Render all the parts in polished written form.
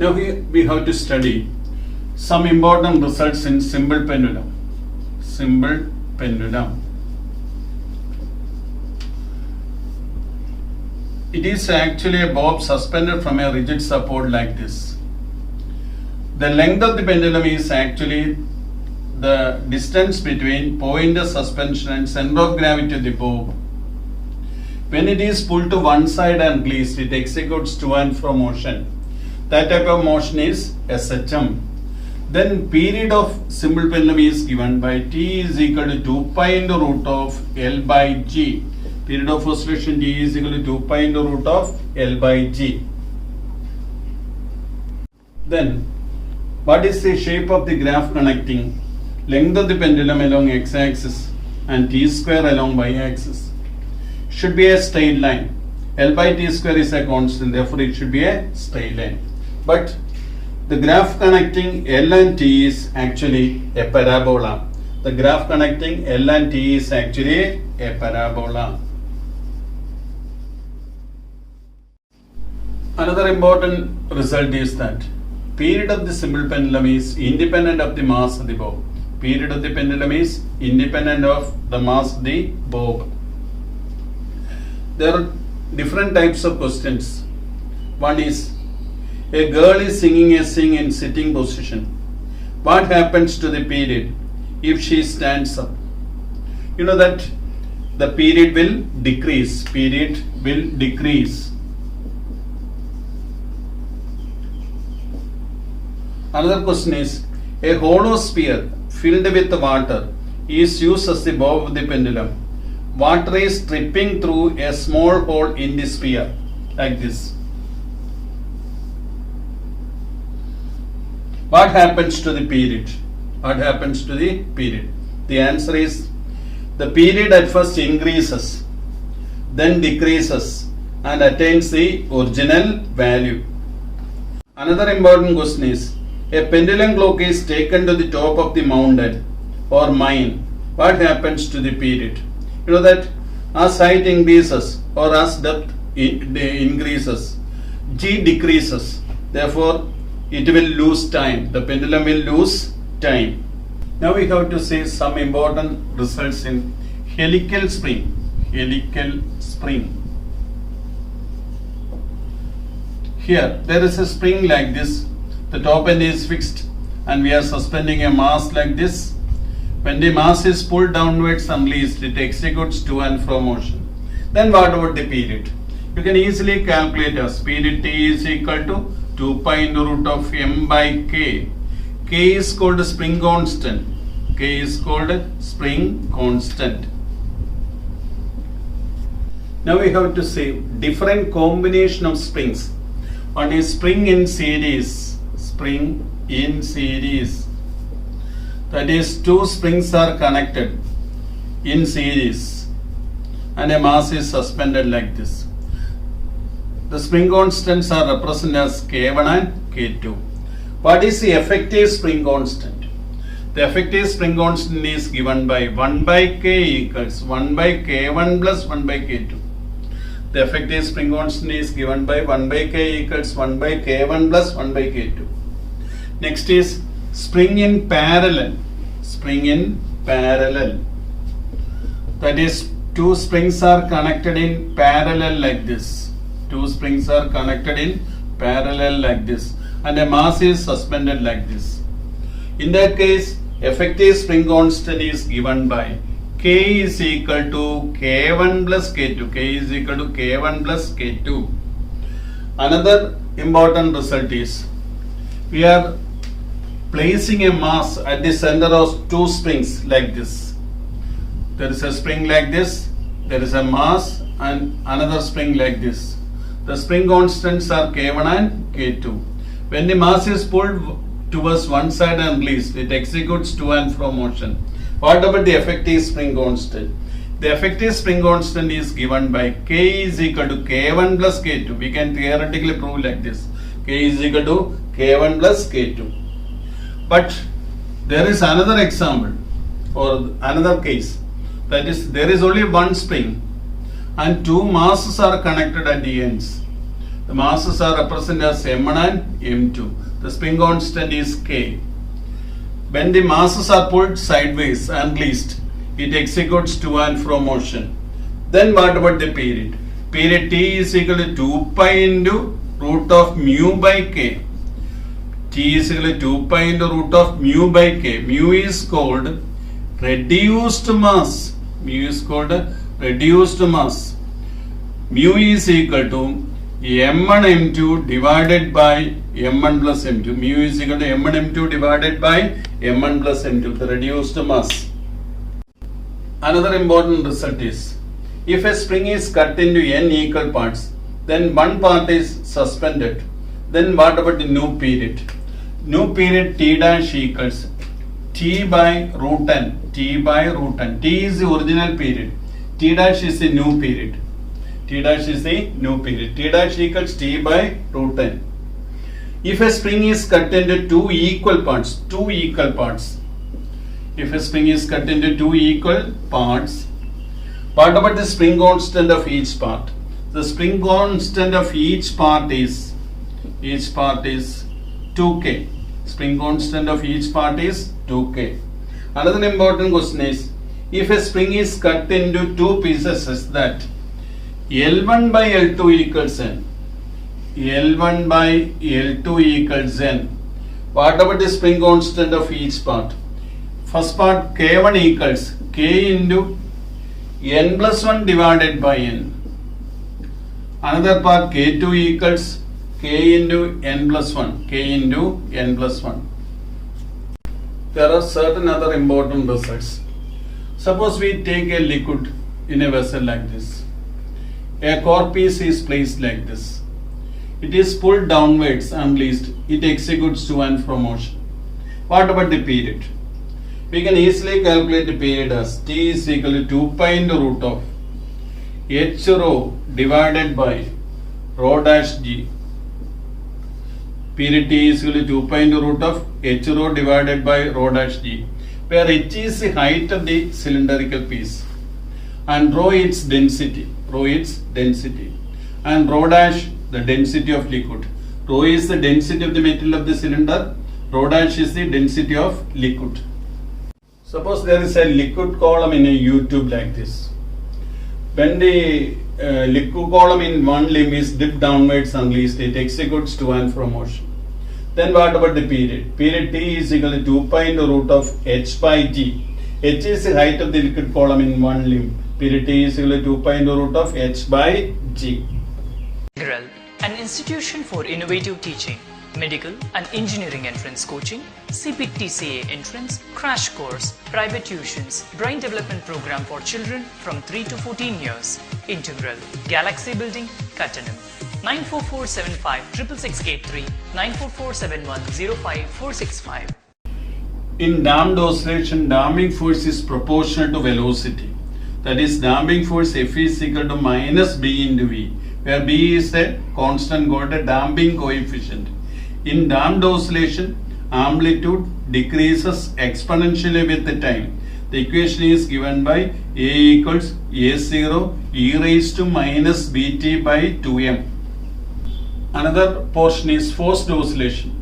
Now we have to study some important results in simple pendulum. Simple pendulum. It is actually a bob suspended from a rigid support like this. The length of the pendulum is actually the distance between point of suspension and center of gravity of the bob. When it is pulled to one side and released, it executes to and fro motion. That type of motion is SHM. Then period of simple pendulum is given by T is equal to 2 pi into root of L by G. Period of oscillation T is equal to 2 pi into root of L by G. Then what is the shape of the graph connecting length of the pendulum along x-axis and t square along y-axis? Should be a straight line. L by t square is a constant, therefore it should be a straight line. But the graph connecting L and T is actually a parabola. The graph connecting L and T is actually a parabola. Another important result is that period of the simple pendulum is independent of the mass of the bob. Period of the pendulum is independent of the mass of the bob. There are different types of questions. One is, a girl is singing a song in sitting position. What happens to the period if she stands up? You know that the period will decrease. Period will decrease. Another question is, a hollow sphere filled with water is used as the bob of the pendulum. Water is dripping through a small hole in the sphere, like this. What happens to the period? What happens to the period? The answer is, the period at first increases, then decreases and attains the original value. Another important question is, a pendulum clock is taken to the top of the mountain or mine. What happens to the period? You know that as height increases or as depth increases, G decreases. Therefore, it will lose time. The pendulum will lose time. Now we have to see some important results in helical spring. Helical spring. Here, there is a spring like this. The top end is fixed and we are suspending a mass like this. When the mass is pulled downwards and released, it executes to and fro motion. Then what about the period? You can easily calculate as period T is equal to 2 pi into root of m by k. K is called spring constant. K is called spring constant. Now we have to say different combination of springs. One is spring in series. Spring in series. That is, two springs are connected in series and a mass is suspended like this. The spring constants are represented as K1 and K2. What is the effective spring constant? The effective spring constant is given by 1 by K equals 1 by K1 plus 1 by K2. The effective spring constant is given by 1 by K equals 1 by K1 plus 1 by K2. Next is spring in parallel. Spring in parallel. That is, two springs are connected in parallel like this. Two springs are connected in parallel like this and a mass is suspended like this. In that case, effective spring constant is given by K is equal to K1 plus K2. K is equal to K1 plus K2. Another important result is, we are placing a mass at the center of two springs like this. There is a spring like this, there is a mass and another spring like this. The spring constants are K1 and K2. When the mass is pulled towards one side and released, it executes to and fro motion. What about the effective spring constant? The effective spring constant is given by K is equal to K1 plus K2. We can theoretically prove like this. K is equal to K1 plus K2. But there is another example or another case. That is, there is only one spring and two masses are connected at the ends. The masses are represented as M1 and M2. The spring constant is K. When the masses are pulled sideways and released, it executes to and fro motion. Then what about the period? Period T is equal to 2 pi into root of mu by K. T is equal to 2 pi into root of mu by K. Mu is called reduced mass. Mu is called reduced mass. Mu is equal to M1 M2 divided by M1 plus M2. Mu is equal to M1 M2 divided by M1 plus M2, the reduced mass. Another important result is, if a spring is cut into n equal parts, then one part is suspended. Then what about the new period? New period T dash equals T by root n. T by root n. T is the original period. T dash is the new period. T dash is the new period. T dash equals T by root n. If a spring is cut into two equal parts, if a spring is cut into two equal parts, what about the spring constant of each part? The spring constant of each part is 2K. Spring constant of each part is 2K. Another important question is, if a spring is cut into two pieces such that L1 by L2 equals N, L1 by L2 equals N, what about the spring constant of each part? First part K1 equals K into N plus 1 divided by N. Another part K2 equals K into N plus 1. K into N plus 1. There are certain other important results. Suppose we take a liquid in a vessel like this. A core piece is placed like this. It is pulled downwards and released. It executes to and fro motion. What about the period? We can easily calculate the period as T is equal to 2 pi into root of H rho divided by rho dash G. Period T is equal to 2 pi into root of H rho divided by rho dash G, where H is the height of the cylindrical piece and rho its density. And rho dash the density of liquid. Rho is the density of the metal of the cylinder. Rho dash is the density of liquid. Suppose there is a liquid column in a U-tube like this. When the liquid column in one limb is dipped downwards and released, it executes to and fro motion. Then what about the period? Period T is equal to 2 pi into root of H by G. H is the height of the liquid column in one limb. Period T is equal to 2 pi into root of H by G. Integral, an institution for innovative teaching, medical and engineering entrance coaching, CPT/CA entrance, crash course, private tuitions, brain development program for children from 3 to 14 years. Integral, Galaxy Building, Kattanam. 94475 66683 94471 In damped oscillation, damping force is proportional to velocity. That is, damping force F is equal to minus B into V, where B is a constant called a damping coefficient. In damped oscillation, amplitude decreases exponentially with the time. The equation is given by A equals A0 e raised to minus Bt by 2m. Another portion is forced oscillation.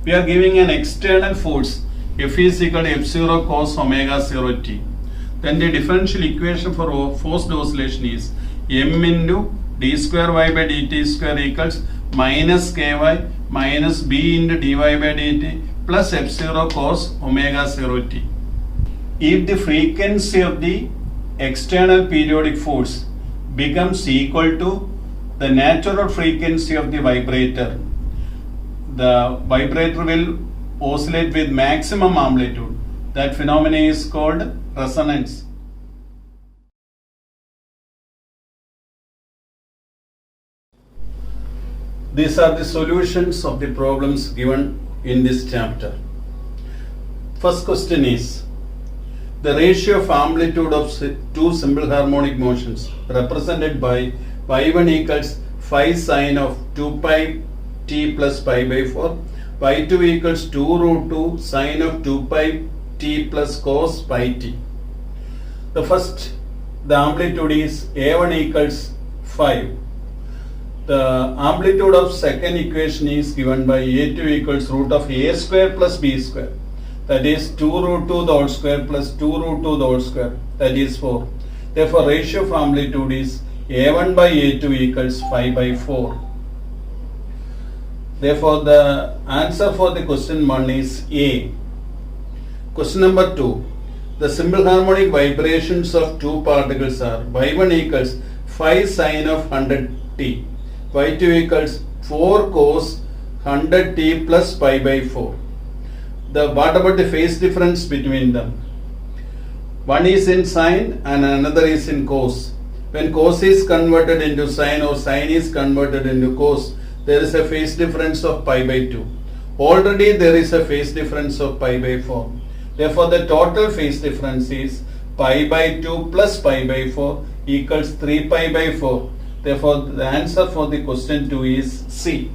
We are giving an external force F is equal to F0 cos omega 0 t. Then the differential equation for forced oscillation is m into d square y by dt square equals minus ky minus b into dy by dt plus f0 cos omega 0 t. If the frequency of the external periodic force becomes equal to the natural frequency of the vibrator will oscillate with maximum amplitude. That phenomenon is called resonance. These are the solutions of the problems given in this chapter. First question is, the ratio of amplitude of two simple harmonic motions represented by y1 equals phi sine of 2 pi t plus pi by 4, y2 equals 2 root 2 sine of 2 pi t plus cos pi t. The amplitude is A1 equals 5. The amplitude of second equation is given by a2 equals root of a square plus b square. That is 2 root 2 the whole square plus 2 root 2 the whole square. That is 4. Therefore, ratio of amplitude is a1 by a2 equals 5 by 4. Therefore, the answer for the question 1 is A. Question number 2. The simple harmonic vibrations of two particles are y1 equals 5 sine of 100t, y2 equals 4 cos 100t plus pi by 4. What about the phase difference between them? One is in sine and another is in cos. When cos is converted into sine or sine is converted into cos, there is a phase difference of pi by 2. Already there is a phase difference of pi by 4. Therefore, the total phase difference is pi by 2 plus pi by 4 equals 3 pi by 4. Therefore, the answer for the question 2 is C.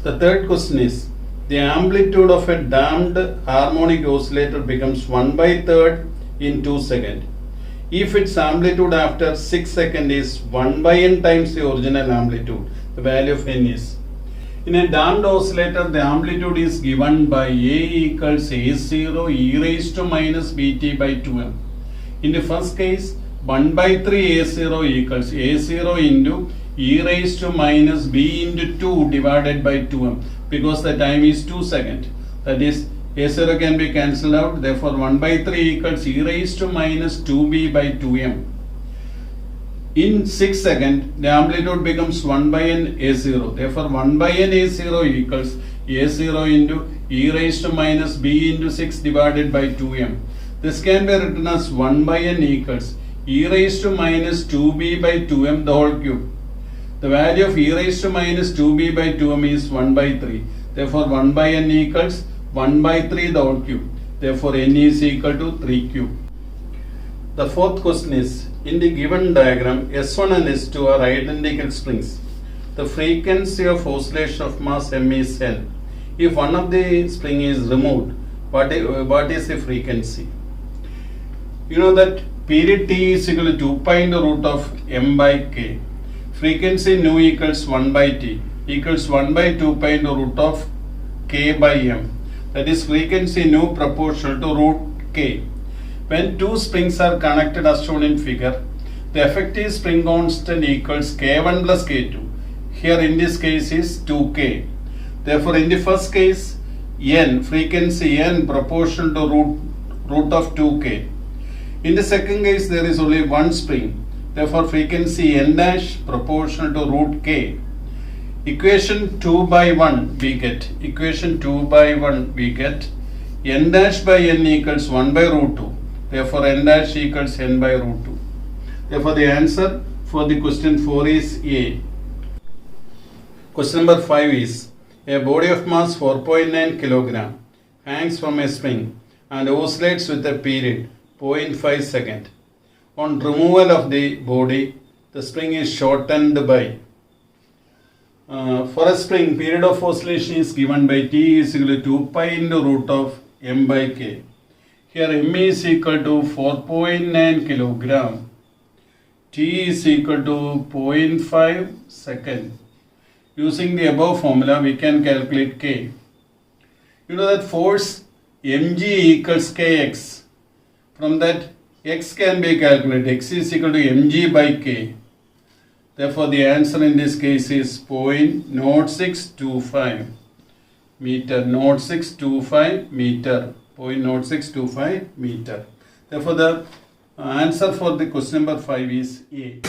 The third question is, the amplitude of a damped harmonic oscillator becomes 1 by third in 2 seconds. If its amplitude after 6 seconds is 1 by n times the original amplitude, the value of n is. In a damped oscillator, the amplitude is given by A equals A0 e raised to minus Bt by 2m. In the first case, 1 by 3 A0 equals A0 into e raised to minus B into 2 divided by 2m, because the time is 2 seconds. That is, A0 can be cancelled out. Therefore, 1 by 3 equals e raised to minus 2b by 2m. In 6 seconds, the amplitude becomes 1 by n A0. Therefore, 1 by n A0 equals A0 into e raised to minus b into 6 divided by 2m. This can be written as 1 by n equals e raised to minus 2b by 2m the whole cube. The value of e raised to minus 2b by 2m is 1 by 3. Therefore, 1 by n equals 1 by 3 the whole cube. Therefore, n is equal to 3 cube. The fourth question is, in the given diagram, S1 and S2 are identical springs. The frequency of oscillation of mass m is L. If one of the spring is removed, what is the frequency? You know that period t is equal to 2 pi into root of m by k. Frequency nu equals 1 by t equals 1 by 2 pi into root of k by m. That is frequency nu proportional to root k. When two springs are connected as shown in figure, the effective spring constant equals k1 plus k2. Here in this case is 2k. Therefore, in the first case, n, frequency n proportional to root of 2k. In the second case, there is only one spring. Therefore, frequency n dash proportional to root k. Equation 2 by 1 we get. Equation 2 by 1 we get n dash by n equals 1 by root 2. Therefore, n dash equals n by root 2. Therefore, the answer for the question 4 is A. Question number 5 is, a body of mass 4.9 kg hangs from a spring and oscillates with a period 0.5 second. On removal of the body, the spring is shortened by. For a spring, period of oscillation is given by t is equal to 2 pi into root of m by k. Here m is equal to 4.9 kg. T is equal to 0.5 second. Using the above formula, we can calculate k. You know that force mg equals kx. From that, x can be calculated. X is equal to mg by k. Therefore, the answer in this case is 0.0625 meter. 0.625 meter. 0.0625 meter. Therefore, the answer for the question number 5 is A.